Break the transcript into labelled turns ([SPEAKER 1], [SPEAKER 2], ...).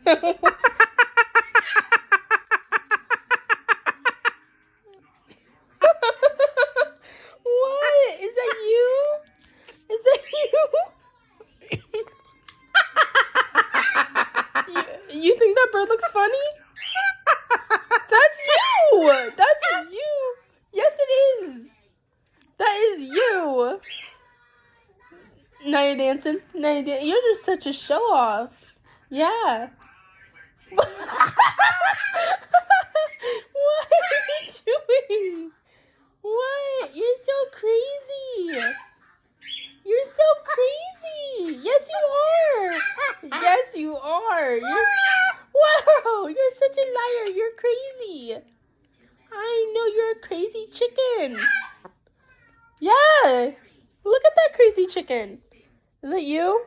[SPEAKER 1] What? Is that you? Is that you? You think that bird looks funny? That's you! That's you! Yes, it is! That is you! Now you're dancing? You're just such a show-off. Yeah. What are you doing? What? You're so crazy. You're so crazy. Yes, you are. Yes, you are. Wow, you're such a liar. You're crazy. I know you're a crazy chicken. Yeah. Look at that crazy chicken. Is that you?